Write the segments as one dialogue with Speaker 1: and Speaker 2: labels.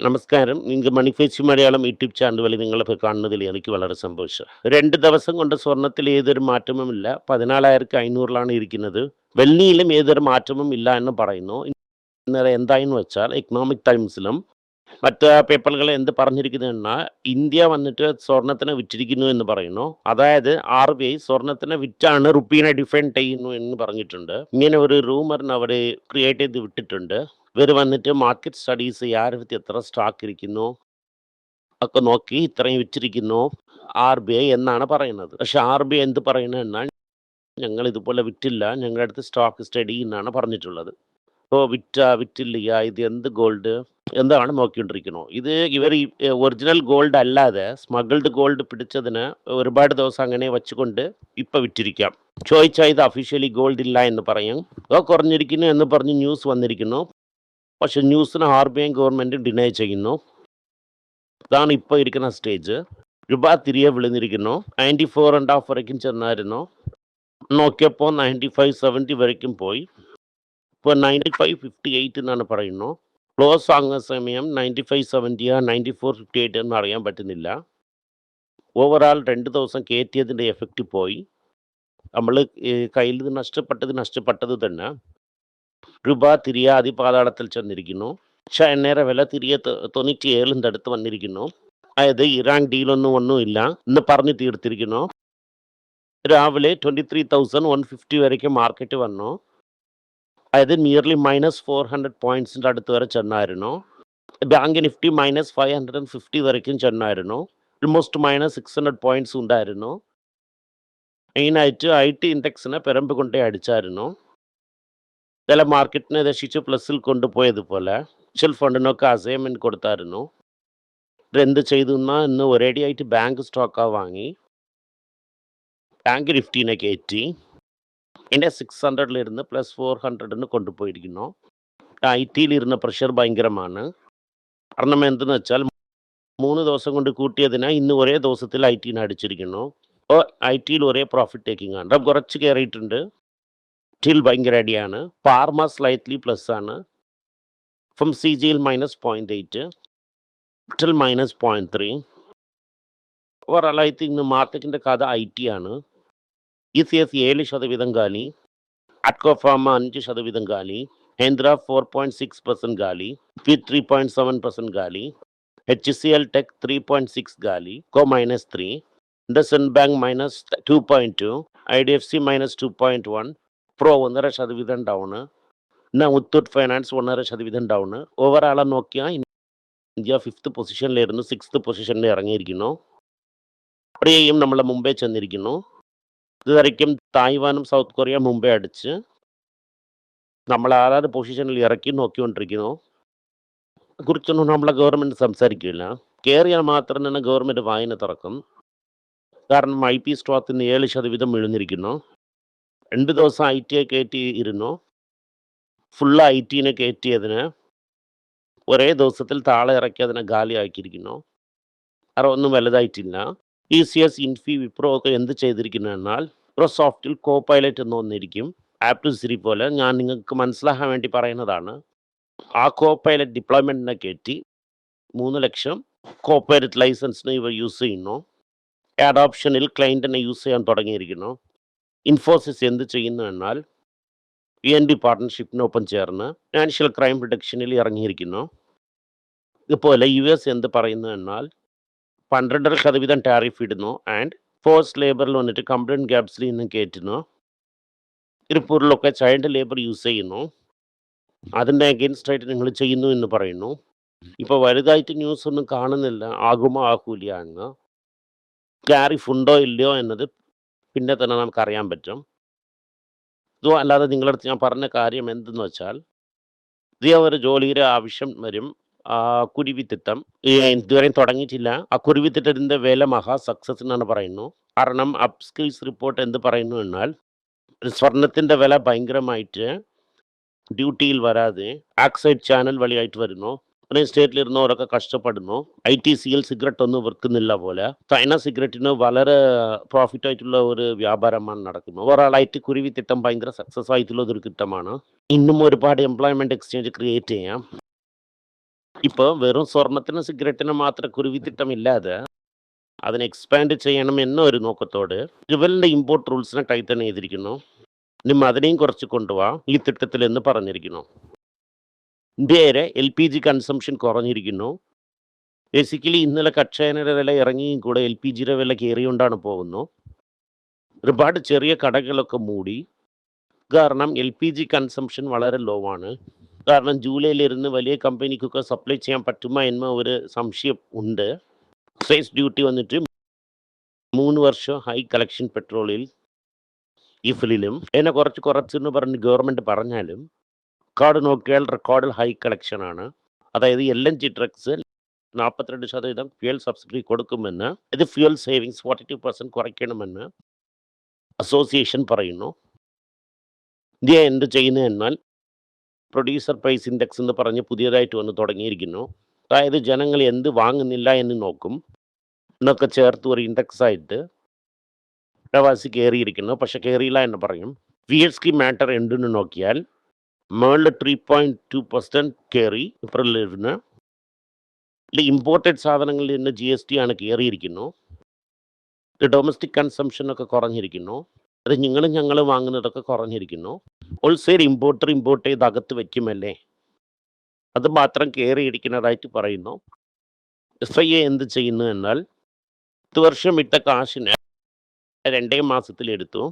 Speaker 1: നമസ്കാരം. നിങ്ങൾക്ക് മണിഫേസി Malayalam YouTube channel വഴി നിങ്ങളെ കാണുന്നതിൽ എനിക്ക് വളരെ സന്തോഷം. 2 ദിവസം കൊണ്ട് സ്വർണ്ണത്തിൽ ഏതൊരു മാറ്റവുമില്ല. 14,500ലാണ് ഇരിക്കുന്നത്. വെള്ളിയിലും ഏതൊരു മാറ്റവും ഇല്ല എന്ന് പറയുന്നു. ഇന്നലെ എന്തായെന്ന് വെച്ചാൽ എക്കണോമിക് ടൈംസിലും മറ്റ് പേപ്പറുകൾ എന്ത് പറഞ്ഞിരിക്കുന്നതെന്നാൽ ഇന്ത്യ വന്നിട്ട് സ്വർണ്ണത്തിനെ വിറ്റിരിക്കുന്നു എന്ന് പറയുന്നു. അതായത് RBI സ്വർണ്ണത്തിനെ വിറ്റാണ് റുപ്പീനെ ഡിഫെൻഡ് ചെയ്യുന്നു എന്ന് പറഞ്ഞിട്ടുണ്ട്. ഇങ്ങനെ ഒരു റൂമറിന് അവർ ക്രിയേറ്റ് ചെയ്ത് വിട്ടിട്ടുണ്ട്. ഇവർ വന്നിട്ട് മാർക്കറ്റ് സ്റ്റഡീസ് ആരുടെ എത്ര സ്റ്റോക്ക് ഇരിക്കുന്നു ഒക്കെ നോക്കി ഇത്രയും വിറ്റിരിക്കുന്നു RBI എന്നാണ് പറയുന്നത്. പക്ഷെ RBI എന്ത് പറയുന്നത് എന്നാൽ ഞങ്ങൾ ഇതുപോലെ വിറ്റില്ല, ഞങ്ങളുടെ അടുത്ത് സ്റ്റോക്ക് സ്റ്റഡി എന്നാണ് പറഞ്ഞിട്ടുള്ളത്. ഇപ്പോൾ വിറ്റില്ല, ഇത് എന്ത് ഗോൾഡ് എന്താണ് നോക്കിക്കൊണ്ടിരിക്കുന്നു. ഇത് ഇവർ ഒറിജിനൽ ഗോൾഡ് അല്ലാതെ സ്മഗിൾഡ് ഗോൾഡ് പിടിച്ചതിന് ഒരുപാട് ദിവസം അങ്ങനെ വെച്ചുകൊണ്ട് ഇപ്പം വിറ്റിരിക്കാം. ചോദിച്ചാൽ ഇത് അഫീഷ്യലി ഗോൾഡ് ഇല്ല എന്ന് പറയും. കുറഞ്ഞിരിക്കുന്നു എന്ന് പറഞ്ഞ് ന്യൂസ് വന്നിരിക്കുന്നു. പക്ഷെ ന്യൂസിന് RBI ഗവൺമെൻറ് ഡിനൈ ചെയ്യുന്നു. ഇതാണ് ഇപ്പോൾ ഇരിക്കുന്ന സ്റ്റേജ്. രൂപ തിരികെ വിളിഞ്ഞിരിക്കുന്നു. 94.5 വരയ്ക്കും ചെന്നായിരുന്നു. നോക്കിയപ്പോൾ 95.70 വരയ്ക്കും പോയി. ഇപ്പോൾ 95.58 എന്നാണ് പറയുന്നു. ക്ലോസ് ആകുന്ന സമയം 95.70 94.58 എന്ന് അറിയാൻ പറ്റുന്നില്ല. ഓവറാൾ 2 ദിവസം കയറ്റിയതിൻ്റെ എഫക്റ്റ് പോയി. നമ്മൾ കയ്യിൽ നിന്ന് നഷ്ടപ്പെട്ടത് തന്നെ. രൂപ തിരികെ അതിപാതാളത്തിൽ ചെന്നിരിക്കുന്നു. എണ്ണയുടെ വില തിരികെ 97 അടുത്ത് വന്നിരിക്കുന്നു. അതായത് ഇറാൻ ഒന്നുമില്ല എന്ന് പറഞ്ഞു തീർത്തിരിക്കുന്നു. രാവിലെ 23,150 വരയ്ക്ക് മാർക്കറ്റ് വന്നു. അതായത് നിയർലി -400 പോയിന്റ്സിൻ്റെ അടുത്ത് വരെ ചെന്നായിരുന്നു. ബാങ്ക് നിഫ്റ്റി -550 വരയ്ക്കും ചെന്നായിരുന്നു. ഓൾമോസ്റ്റ് -600 പോയിന്റ്സ് ഉണ്ടായിരുന്നു. മെയിനായിട്ട് IT ഇൻഡെക്സിനെ പെരമ്പ് കൊണ്ടേ അടിച്ചായിരുന്നു. ചില മാർക്കറ്റിനെ രക്ഷിച്ച് പ്ലസിൽ കൊണ്ടുപോയതുപോലെ മ്യൂച്വൽ ഫണ്ടിനൊക്കെ അസൈൻമെൻറ്റ് കൊടുത്തായിരുന്നു. ഇതെന്ത് ചെയ്തു എന്നാൽ ഇന്ന് ഒരേടിയായിട്ട് ബാങ്ക് സ്റ്റോക്കാണ് വാങ്ങി. ബാങ്ക് നിഫ്റ്റീനെ കയറ്റി അതിൻ്റെ 600 +400 കൊണ്ടുപോയിരിക്കുന്നു. IT പ്രഷർ ഭയങ്കരമാണ്. കാരണം എന്തെന്ന് വെച്ചാൽ 3 ദിവസം കൊണ്ട് കൂട്ടിയതിനെ ഇന്ന് ഒരേ ദിവസത്തിൽ IT അടിച്ചിരിക്കുന്നു. അപ്പോൾ IT ഒരേ പ്രോഫിറ്റ് ടേക്കിംഗ് ആണ്. കുറച്ച് കയറിയിട്ടുണ്ട്. ഭയങ്കര അടിയാണ്. ഫാർമ സ്ലൈറ്റ്ലി പ്ലസ് ആണ്. FMCGയിൽ -0.8, -0.3. ഓവറോൾ I think മാർക്കറ്റിൻ്റെ കഥ IT ആണ്. ECS 7% കാലി, അറ്റ്കോ ഫാർമ 5% കാലി, ഹേന്ദ്ര 4.6% കാലി, FIT 3.7% കാലി, HCL ടെക് 3.6 കാലി, കോ -3, ഇൻഡസ്ഇൻഡ് ബാങ്ക് -2.2, IDFC -2.1, പ്രോ 1.5% ഡൗണ്, മുത്തൂറ്റ് ഫൈനാൻസ് 1.5% ഡൗണ്. ഓവറാളെ നോക്കിയാൽ ഇന്ത്യ 5th പൊസിഷനിലായിരുന്നു, 6th പൊസിഷനിൽ ഇറങ്ങിയിരിക്കുന്നു. അവിടെയും നമ്മളെ മുംബൈ ചെന്നിരിക്കുന്നു. ഇതുവരയ്ക്കും തായ്വാനും സൗത്ത് കൊറിയ മുംബൈ അടിച്ച് നമ്മൾ 6th പൊസിഷനിൽ ഇറക്കി നോക്കിക്കൊണ്ടിരിക്കുന്നു. കുറിച്ചൊന്നും നമ്മളെ ഗവൺമെൻറ് സംസാരിക്കില്ല. കയറിയാൽ മാത്രം തന്നെ ഗവൺമെൻറ് വായന തുറക്കും. കാരണം IP സ്റ്റോക്കിന് 7% വീഴുന്നിരിക്കുന്നു. 2 ദിവസം IT കയറ്റിയിരുന്നു. ഫുള്ള് IT കയറ്റിയതിന് ഒരേ ദിവസത്തിൽ താഴെ ഇറക്കി അതിനെ ഗാലിയാക്കിയിരിക്കുന്നു. കാരണം ഒന്നും വലുതായിട്ടില്ല. ECS, ഇൻഫി, വിപ്രോ ഒക്കെ എന്ത് ചെയ്തിരിക്കുന്നു എന്നാൽ മൈക്രോസോഫ്റ്റിൽ കോപൈലറ്റ് എന്ന് വന്നിരിക്കും. ആപ്പ് സിരി പോലെ. ഞാൻ നിങ്ങൾക്ക് മനസ്സിലാക്കാൻ വേണ്ടി പറയുന്നതാണ്. ആ കോപൈലറ്റ് ഡിപ്ലോയ്മെൻറ്റിനെ കയറ്റി 3 ലക്ഷം കോപ്പറേറ്റ് ലൈസൻസിന് ഇവർ യൂസ് ചെയ്യുന്നു. അഡോപ്ഷനിൽ ക്ലയൻറ്റിനെ യൂസ് ചെയ്യാൻ തുടങ്ങിയിരിക്കുന്നു. ഇൻഫോസിസ് എന്ത് ചെയ്യുന്നു എന്നാൽ PNB പാർട്ട്ണർഷിപ്പിനൊപ്പം ചേർന്ന് ഫിനാൻഷ്യൽ ക്രൈം റിഡക്ഷനിൽ ഇറങ്ങിയിരിക്കുന്നു. ഇതുപോലെ US എന്ത് പറയുന്നു എന്നാൽ 12% ടാരിഫ് ഇടുന്നു. ആൻഡ് ഫോഴ്സ് ലേബറിൽ വന്നിട്ട് കംപ്ലൈൻറ്റ് ഗ്യാപ്സിൽ നിന്നും കയറ്റുന്നു. തിരുപ്പൂരിലൊക്കെ ചൈൽഡ് ലേബർ യൂസ് ചെയ്യുന്നു. അതിൻ്റെ അഗെയിൻസ്റ്റ് ആയിട്ട് നിങ്ങൾ ചെയ്യുന്നു എന്ന് പറയുന്നു. ഇപ്പോൾ വലുതായിട്ട് ന്യൂസ് ഒന്നും കാണുന്നില്ല. ആകുമോ ആകൂല എന്ന്. ടാരിഫ് ഉണ്ടോ ഇല്ലയോ എന്നത് പിന്നെ തന്നെ നമുക്കറിയാൻ പറ്റും. ഇതോ അല്ലാതെ നിങ്ങളടുത്ത് ഞാൻ പറഞ്ഞ കാര്യം എന്തെന്ന് വെച്ചാൽ ഇതേ ഒരു ജോലിയുടെ ആവശ്യം വരും. കുരുവിത്തിട്ടം ഇതുവരെയും തുടങ്ങിയിട്ടില്ല. ആ കുരുവിത്തിട്ടത്തിൻ്റെ വില മഹാ സക്സസ് എന്നാണ് പറയുന്നു. കാരണം അപ്സ്കിൽസ് റിപ്പോർട്ട് എന്ത് പറയുന്നു എന്നാൽ സ്വർണത്തിൻ്റെ വില ഭയങ്കരമായിട്ട് ഡ്യൂട്ടിയിൽ വരാതെ ആക്സൈഡ് ചാനൽ വഴിയായിട്ട് വരുന്നു. പിന്നെ സ്റ്റേറ്റിലിരുന്നവരൊക്കെ കഷ്ടപ്പെടുന്നു. ITCL സിഗരറ്റ് ഒന്നും വിൽക്കുന്നില്ല പോലെ ചൈന സിഗരറ്റിന് വളരെ പ്രോഫിറ്റ് ആയിട്ടുള്ള ഒരു വ്യാപാരമാണ് നടക്കുന്നത്. ഓവറാളായിട്ട് കുരുവിത്തിട്ടം ഭയങ്കര സക്സസ് ആയിട്ടുള്ള ഒരു തിട്ടമാണ്. ഇന്നും ഒരുപാട് എംപ്ലോയ്മെൻറ്റ് എക്സ്ചേഞ്ച് ക്രിയേറ്റ് ചെയ്യാം. ഇപ്പോൾ വെറും സ്വർണത്തിനും സിഗരറ്റിനും മാത്രം കുരുവിത്തിട്ടമില്ലാതെ അതിനെ എക്സ്പാൻഡ് ചെയ്യണം എന്ന ഒരു നോക്കത്തോട് ജുവലിൻ്റെ ഇമ്പോർട്ട് റൂൾസിനെ ടൈറ്റൻ ചെയ്തിരിക്കുന്നു. നിമ്മ അതിനെയും കുറച്ച് കൊണ്ടുപോവാ ഈ തിട്ടത്തിൽ എന്ന് പറഞ്ഞിരിക്കുന്നു. ഇന്ത്യയിലെ LPG കൺസംഷൻ കുറഞ്ഞിരിക്കുന്നു. ബേസിക്കലി ഇന്നലെ കച്ചേനയുടെ വില ഇറങ്ങിയും കൂടെ LPGയുടെ വില കയറിയോണ്ടാണ് പോകുന്നു. ഒരുപാട് ചെറിയ കടകളൊക്കെ മൂടി. കാരണം LPG കൺസംഷൻ വളരെ ലോ ആണ്. കാരണം ജൂലൈയിലിരുന്ന് വലിയ കമ്പനിക്കൊക്കെ സപ്ലൈ ചെയ്യാൻ പറ്റുമോ എന്ന ഒരു സംശയം ഉണ്ട്. എക്സൈസ് ഡ്യൂട്ടി വന്നിട്ട് 3 വർഷം ഹൈ കളക്ഷൻ പെട്രോളിൽ ഈഫിലും എന്നെ കുറച്ചെന്ന് പറഞ്ഞ് ഗവൺമെൻറ് പറഞ്ഞാലും റെക്കോർഡ് നോക്കിയാൽ റെക്കോർഡിൽ ഹൈ കളക്ഷനാണ്. അതായത് LNG ഡ്രഗ്സ് 42% ഫ്യൂൽ സബ്സിഡി കൊടുക്കുമെന്ന്, ഇത് ഫ്യൂൽ സേവിങ്സ് 42% കുറയ്ക്കണമെന്ന് അസോസിയേഷൻ പറയുന്നു. ഇന്ത്യ എന്ത് ചെയ്യുന്നു എന്നാൽ പ്രൊഡ്യൂസർ പ്രൈസ് ഇൻഡെക്സ് എന്ന് പറഞ്ഞ് പുതിയതായിട്ട് വന്ന് തുടങ്ങിയിരിക്കുന്നു. അതായത് ജനങ്ങൾ എന്ത് വാങ്ങുന്നില്ല എന്ന് നോക്കും എന്നൊക്കെ ചേർത്ത് ഒരു ഇൻഡെക്സ് ആയിട്ട് വിലവാസി കയറിയിരിക്കുന്നു. പക്ഷെ കയറിയില്ല എന്ന് പറയും. VSK മാറ്റർ എന്തെന്ന് നോക്കിയാൽ മേളിൽ 3.2% കയറി ഏപ്രിലിരുന്ന്. ഇമ്പോർട്ടഡ് സാധനങ്ങളിൽ നിന്ന് GST ആണ് കയറിയിരിക്കുന്നു. ഡൊമസ്റ്റിക് കൺസംഷനൊക്കെ കുറഞ്ഞിരിക്കുന്നു. അത് ഞങ്ങൾ വാങ്ങുന്നതൊക്കെ കുറഞ്ഞിരിക്കുന്നു. ഹോൾസെയിൽ ഇമ്പോർട്ട് ചെയ്ത് അകത്ത് വയ്ക്കുമല്ലേ, അത് മാത്രം കയറിയിരിക്കുന്നതായിട്ട് പറയുന്നു. FIA എന്ത് ചെയ്യുന്നു എന്നാൽ 10 വർഷം ഇട്ട കാശിന് 2 മാസത്തിലെടുത്തു.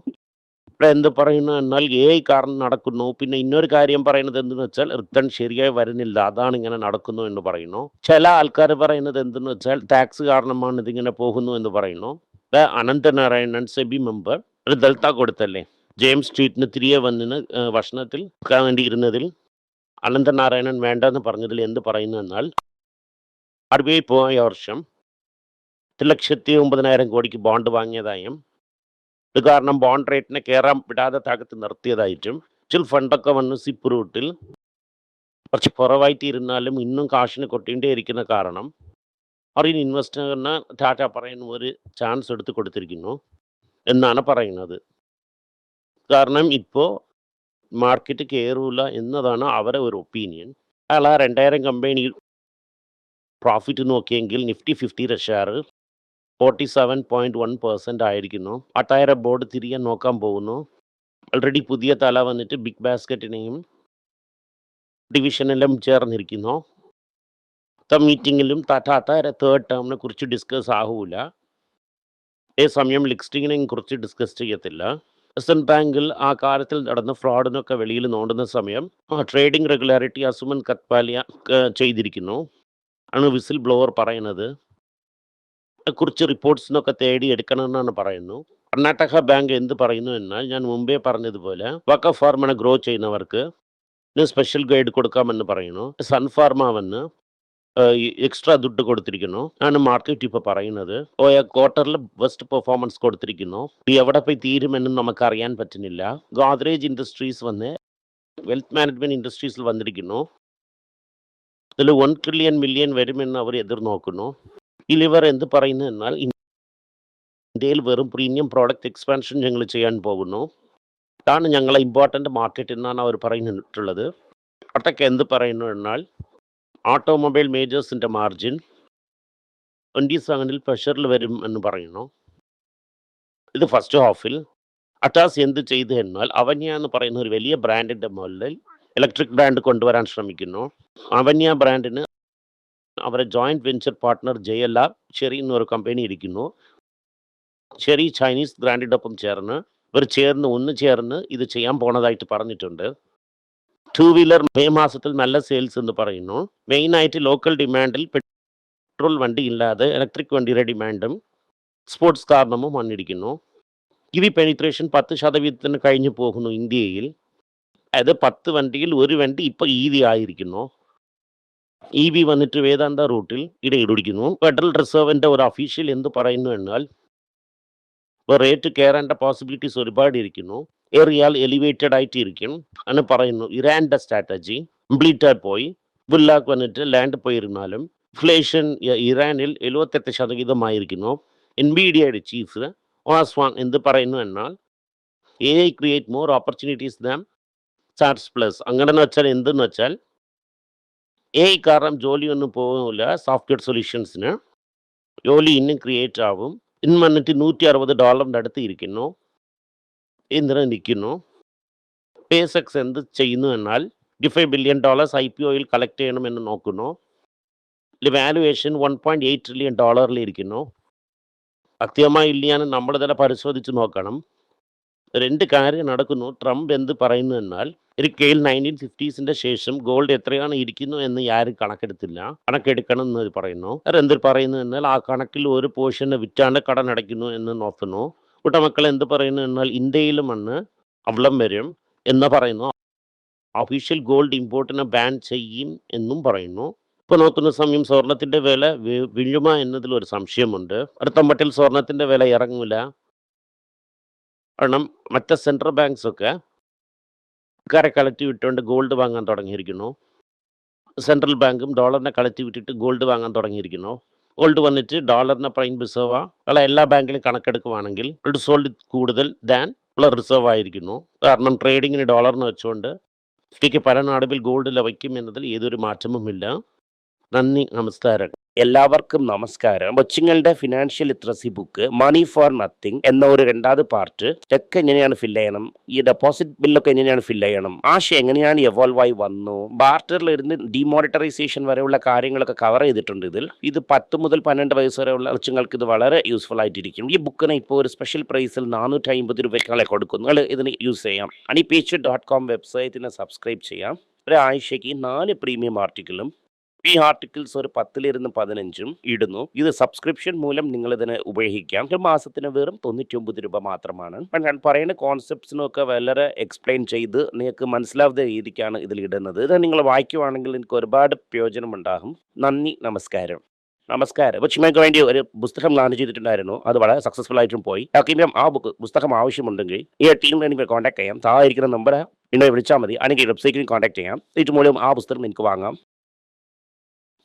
Speaker 1: ഇവിടെ എന്ത് പറയുന്നു എന്നാൽ AI കാരണം നടക്കുന്നു. പിന്നെ ഇന്നൊരു കാര്യം പറയുന്നത് എന്തെന്ന് വെച്ചാൽ റിട്ടേൺ ശരിയായി വരുന്നില്ല, അതാണ് ഇങ്ങനെ നടക്കുന്നു എന്ന് പറയുന്നു. ചില ആൾക്കാർ പറയുന്നത് എന്തെന്ന് വെച്ചാൽ ടാക്സ് കാരണമാണ് ഇതിങ്ങനെ പോകുന്നു എന്ന് പറയുന്നു. അനന്തനാരായണൻ സെബി മെമ്പർ ഒരു ദൽത്ത കൊടുത്തല്ലേ ജെയിംസ് സ്ട്രീറ്റിന് തിരികെ വന്നിന് ഭക്ഷണത്തിൽ വേണ്ടിയിരുന്നതിൽ അനന്തനാരായണൻ വേണ്ടെന്ന് പറഞ്ഞതിൽ എന്ത് പറയുന്നു എന്നാൽ RBI പോയ വർഷം 1,09,000 കോടിക്ക് ബോണ്ട് വാങ്ങിയതായും ഇത് കാരണം ബോണ്ട് റേറ്റിനെ കയറാൻ വിടാതെ താകത്ത് നിർത്തിയതായിട്ടും ചില ഫണ്ടൊക്കെ വന്ന് സിപ്പ് റൂട്ടിൽ കുറച്ച് കുറവായിട്ട് ഇരുന്നാലും ഇന്നും കാശിന് കൊട്ടേണ്ടേ ഇരിക്കുന്ന കാരണം അറിയുന്ന ഇൻവെസ്റ്ററിന് ടാറ്റ പറയുന്ന ഒരു ചാൻസ് എടുത്ത് കൊടുത്തിരിക്കുന്നു എന്നാണ് പറയുന്നത്. കാരണം ഇപ്പോൾ മാർക്കറ്റ് കയറൂല എന്നതാണ് അവരെ ഒരു ഒപ്പീനിയൻ. അയാൾ ആ 2000 കമ്പനി പ്രോഫിറ്റ് നോക്കിയെങ്കിൽ നിഫ്റ്റി 50 ഷെയർ 47.1% ആയിരിക്കുന്നു. 8000 ബോർഡ് തിരികെ നോക്കാൻ പോകുന്നു. ഓൾറെഡി പുതിയ തല വന്നിട്ട് ബിഗ് ബാസ്ക്കറ്റിനെയും ഡിവിഷനെല്ലാം ചേർന്നിരിക്കുന്നു. മീറ്റിങ്ങിലും ടാറ്റയുടെ 3rd ടേമിനെ കുറിച്ച് ഡിസ്കസ് ആകൂല. അതേസമയം ലിസ്റ്റിങ്ങിനെ കുറിച്ച് ഡിസ്കസ് ചെയ്യത്തില്ല. SN ബാങ്കിൽ ആ കാര്യത്തിൽ നടന്ന ഫ്രോഡിനൊക്കെ വെളിയിൽ നോണ്ടുന്ന സമയം ട്രേഡിംഗ് റെഗുലാരിറ്റി അസുമൻ കത്പാലിയ ചെയ്തിരിക്കുന്നു ആണ് വിസിൽ ബ്ലോവർ പറയുന്നത്. കുറിച്ച് റിപ്പോർട്ട്സിനൊക്കെ തേടി എടുക്കണമെന്നാണ് പറയുന്നു. കർണാടക ബാങ്ക് എന്ത് പറയുന്നു എന്നാൽ ഞാൻ മുമ്പേ പറഞ്ഞതുപോലെ വഖഫ് ഫാർമനെ ഗ്രോ ചെയ്യുന്നവർക്ക് സ്പെഷ്യൽ ഗൈഡ് കൊടുക്കാമെന്ന് പറയുന്നു. സൺഫാർമ വന്ന് എക്സ്ട്രാ ദുഡ് കൊടുത്തിരിക്കുന്നു ആണ് മാർക്കറ്റ് ഇപ്പോൾ പറയുന്നത്. ക്വാർട്ടറിൽ ബെസ്റ്റ് പെർഫോമൻസ് കൊടുത്തിരിക്കുന്നു. എവിടെ പോയി തീരുമെന്നും നമുക്ക് അറിയാൻ പറ്റുന്നില്ല. ഗോദ്രേജ് ഇൻഡസ്ട്രീസ് വന്ന് വെൽത്ത് മാനേജ്മെന്റ് ഇൻഡസ്ട്രീസിൽ വന്നിരിക്കുന്നു. ഇതിൽ 1 ട്രില്യൺ മില്യൺ വരുമെന്ന് അവർ എതിർനോക്കുന്നു. ഇവർ എന്ത് പറയുന്നു എന്നാൽ ഇന്ത്യയിൽ വെറും പ്രീമിയം പ്രോഡക്റ്റ് എക്സ്പാൻഷൻ ഞങ്ങൾ ചെയ്യാൻ പോകുന്നു. ഇതാണ് ഞങ്ങളെ ഇമ്പോർട്ടൻ്റ് മാർക്കറ്റ് എന്നാണ് അവർ പറഞ്ഞിട്ടുള്ളത്. അട്ടൊക്കെ എന്ത് പറയുന്നു എന്നാൽ ഓട്ടോമൊബൈൽ മേജേഴ്സിൻ്റെ മാർജിൻ 27 പ്രഷറിൽ വരും എന്ന് പറയുന്നു. ഇത് ഫസ്റ്റ് ഹാഫിൽ. അറ്റാസ് എന്ത് ചെയ്തു എന്നാൽ അവന്യ എന്ന് പറയുന്ന ഒരു വലിയ ബ്രാൻഡിൻ്റെ മുകളിൽ ഇലക്ട്രിക് ബ്രാൻഡ് കൊണ്ടുവരാൻ ശ്രമിക്കുന്നു. അവന്യ ബ്രാൻഡിന് അവരെ joint venture partner JLR cherry എന്നൊരു കമ്പനി ഇരിക്കുന്നു. ചെറി ചൈനീസ് ബ്രാൻഡിനൊപ്പം ചേർന്ന് ഒന്ന് ചേർന്ന് ഇത് ചെയ്യാൻ പോണതായിട്ട് പറഞ്ഞിട്ടുണ്ട്. 2 വീലർ മെയ് മാസത്തിൽ നല്ല സെയിൽസ് എന്ന് പറയുന്നു. മെയിനായിട്ട് ലോക്കൽ ഡിമാൻഡിൽ പെട്രോൾ വണ്ടി ഇല്ലാതെ ഇലക്ട്രിക് വണ്ടിയുടെ ഡിമാൻഡും സ്പോർട്സ് കാരണവും വന്നിരിക്കുന്നു. EV പെനിട്രേഷൻ 10% കഴിഞ്ഞു പോകുന്നു ഇന്ത്യയിൽ. അതായത് 10 വണ്ടിയിൽ ഒരു വണ്ടി ഇപ്പോൾ EV ആയിരിക്കുന്നു. EV വന്നിട്ട് വേദാന്ത റൂട്ടിൽ ഇടയിടിക്കുന്നു. ഫെഡറൽ റിസർവിൻ്റെ ഒരു ഒഫീഷ്യൽ എന്ത് പറയുന്നു എന്നാൽ റേറ്റ് കയറേണ്ട പോസിബിലിറ്റീസ് ഒരുപാട് ഇരിക്കുന്നു. ഏറിയാൽ എലിവേറ്റഡ് ആയിട്ട് ഇരിക്കും എന്ന് പറയുന്നു. ഇറാൻ്റെ സ്ട്രാറ്റജി കംപ്ലീറ്റായി പോയി. ബുല്ലാക്ക് വന്നിട്ട് ലാൻഡ് പോയിരുന്നാലും ഇൻഫ്ലേഷൻ ഇറാനിൽ 78% NVIDIAയുടെ ചീഫ് ഓസ്വാങ് എന്ത് പറയുന്നു എന്നാൽ AI create more opportunities than SaaS plus. അങ്ങനെ വെച്ചാൽ എന്തെന്ന് വെച്ചാൽ AI കാരണം ജോലിയൊന്നും പോകില്ല. സോഫ്റ്റ്വെയർ സൊല്യൂഷൻസിന് ജോലി ഇന്നും ക്രിയേറ്റ് ആവും. ഇന്ന് വന്നിട്ട് $160 അടുത്ത് ഇരിക്കുന്നു. എന്തിനാ നിൽക്കുന്നു? SpaceX എന്ത് ചെയ്യുന്നു എന്നാൽ $55 billion IPOയിൽ കളക്ട് ചെയ്യണമെന്ന് നോക്കുന്നു. വാല്യുവേഷൻ $1.8 trillion ഇരിക്കുന്നു. സത്യമായി ഇല്ലയെന്ന് നമ്മൾ തന്നെ പരിശോധിച്ച് നോക്കണം. രണ്ട് കാര്യം നടക്കുന്നു. ട്രംപ് എന്ത് പറയുന്നു എന്നാൽ ഒരിക്കൽ 1950s ശേഷം ഗോൾഡ് എത്രയാണ് ഇരിക്കുന്നു എന്ന് ആരും കണക്കെടുത്തില്ല, കണക്കെടുക്കണം എന്ന് പറയുന്നു. എന്ത് പറയുന്നു എന്നാൽ ആ കണക്കിൽ ഒരു പോർഷന് വിറ്റാണ്ട് കടനടയ്ക്കുന്നു എന്ന് നോക്കുന്നു. കുട്ടമക്കൾ എന്ത് പറയുന്നു എന്നാൽ ഇന്ത്യയിലും അന്ന് അവളം വരും എന്ന് പറയുന്നു. ഒഫീഷ്യൽ ഗോൾഡ് ഇമ്പോർട്ടിനെ ബാൻ ചെയ്യും എന്നും പറയുന്നു. ഇപ്പോൾ നോക്കുന്ന സമയം സ്വർണത്തിൻ്റെ വില വീഴുമോ എന്നതിൽ ഒരു സംശയമുണ്ട്. അടുത്ത മട്ടിൽ സ്വർണത്തിൻ്റെ വില ഇറങ്ങില്ല. കാരണം മറ്റ് സെൻട്രൽ ബാങ്ക്സ് ഒക്കെ ആൾക്കാരെ കളക്ട് വിട്ടുകൊണ്ട് ഗോൾഡ് വാങ്ങാൻ തുടങ്ങിയിരിക്കുന്നു. സെൻട്രൽ ബാങ്കും ഡോളറിനെ കളക്ട് വിട്ടിട്ട് ഗോൾഡ് വാങ്ങാൻ തുടങ്ങിയിരിക്കുന്നു. ഗോൾഡ് വന്നിട്ട് ഡോളറിനെ പ്രൈം റിസർവ് ഉള്ള എല്ലാ ബാങ്കിലും കണക്കെടുക്കുവാണെങ്കിൽ ഗോൾഡ് സോൾഡ് കൂടുതൽ ദാൻ ഉള്ള റിസർവ് ആയിരിക്കുന്നു. കാരണം ട്രേഡിങ്ങിന് ഡോളറിന് വെച്ചുകൊണ്ട് ഇന്ത്യക്ക് പല നാടുകളിൽ ഗോൾഡ് ലഭിക്കും എന്നതിൽ ഏതൊരു മാറ്റവുമില്ല. നന്ദി, നമസ്കാരം.
Speaker 2: എല്ലാവർക്കും നമസ്കാരം. കൊച്ചുങ്ങളുടെ financial literacy book money for nothing എന്ന ഒരു രണ്ടാമത് പാർട്ട്, ചെക്ക് എങ്ങനെയാണ് ഫില്ല് ചെയ്യണം, ഈ ഡെപ്പോസിറ്റ് ബില്ലൊക്കെ എങ്ങനെയാണ് ഫില്ല് ചെയ്യണം, ആശയം എങ്ങനെയാണ് എവോൾവ് ആയി വന്നു, ബാർട്ടറിൽ ഇരുന്ന് ഡിമോണിറ്ററൈസേഷൻ വരെയുള്ള കാര്യങ്ങളൊക്കെ കവർ ചെയ്തിട്ടുണ്ട് ഇതിൽ. ഇത് 10 മുതൽ 12 വയസ്സ് വരെയുള്ള കൊച്ചുങ്ങൾക്ക് ഇത് വളരെ യൂസ്ഫുൾ ആയിട്ടിരിക്കും. ഈ ബുക്കിന് ഇപ്പോൾ ഒരു സ്പെഷ്യൽ പ്രൈസിൽ 450 രൂപയ്ക്കാളെ കൊടുക്കുന്നു. നിങ്ങൾ ഇതിന് യൂസ് ചെയ്യാം. honeypage.com വെബ്സൈറ്റിനെ സബ്സ്ക്രൈബ് ചെയ്യാം. ഒരാഴ്ചയ്ക്ക് 4 പ്രീമിയം ആർട്ടിക്കിളും ഈ ആർട്ടിക്കിൾസ് ഒരു 10-15 ഇടുന്നു. ഇത് സബ്സ്ക്രിപ്ഷൻ മൂലം നിങ്ങൾ ഇതിനെ ഉപയോഗിക്കാം. ഒരു മാസത്തിന് വെറും 99 രൂപ മാത്രമാണ്. ഞാൻ പറയുന്ന കോൺസെപ്റ്റ്സിനൊക്കെ വളരെ എക്സ്പ്ലെയിൻ ചെയ്ത് നിങ്ങൾക്ക് മനസ്സിലാവുന്ന രീതിക്കാണ് ഇതിൽ ഇടുന്നത്. ഇത് നിങ്ങൾ വായിക്കുവാണെങ്കിൽ നിങ്ങൾക്ക് ഒരുപാട് പ്രയോജനം ഉണ്ടാകും. നന്ദി, നമസ്കാരം. നമസ്കാരം. കൊച്ചുമേക്ക് വേണ്ടി ഒരു പുസ്തകം പ്ലാൻ ചെയ്തിട്ടുണ്ടായിരുന്നു. അത് വളരെ സക്സസ്ഫുൾ ആയിട്ടും പോയി. ആ പുസ്തകം ആവശ്യമുണ്ടെങ്കിൽ ഈ ടീമിൽ എനിക്ക് കോൺടാക്ട് ചെയ്യാം. താഴെ ഇരിക്കുന്ന നമ്പർ എന്നെ വിളിച്ചാൽ മതി. അല്ലെങ്കിൽ വെബ്സൈറ്റിൽ കോൺടാക്ട് ചെയ്യാം. ഇത് മൂലം ആ പുസ്തകം എനിക്ക് വാങ്ങാം.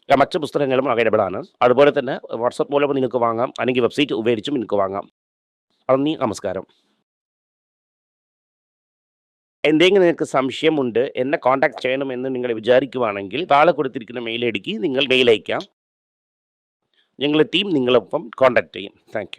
Speaker 2: മറ്റ് പുസ്തകങ്ങളും അവൈലബിൾ ആണ്. അതുപോലെ തന്നെ വാട്സപ്പ് മൂലം നിങ്ങൾക്ക് വാങ്ങാം, അല്ലെങ്കിൽ വെബ്സൈറ്റ് ഉപയോഗിച്ചും നിങ്ങൾക്ക് വാങ്ങാം. നന്ദി, നമസ്കാരം. എന്തെങ്കിലും നിങ്ങൾക്ക് സംശയമുണ്ട്, എന്നെ കോൺടാക്ട് ചെയ്യണമെന്ന് നിങ്ങൾ വിചാരിക്കുവാണെങ്കിൽ താഴെ കൊടുത്തിരിക്കുന്ന മെയിൽ ഐ ഡിക്ക് നിങ്ങൾ മെയിൽ അയക്കാം. ഞങ്ങളുടെ ടീം നിങ്ങളൊപ്പം കോൺടാക്ട് ചെയ്യും. Thank you.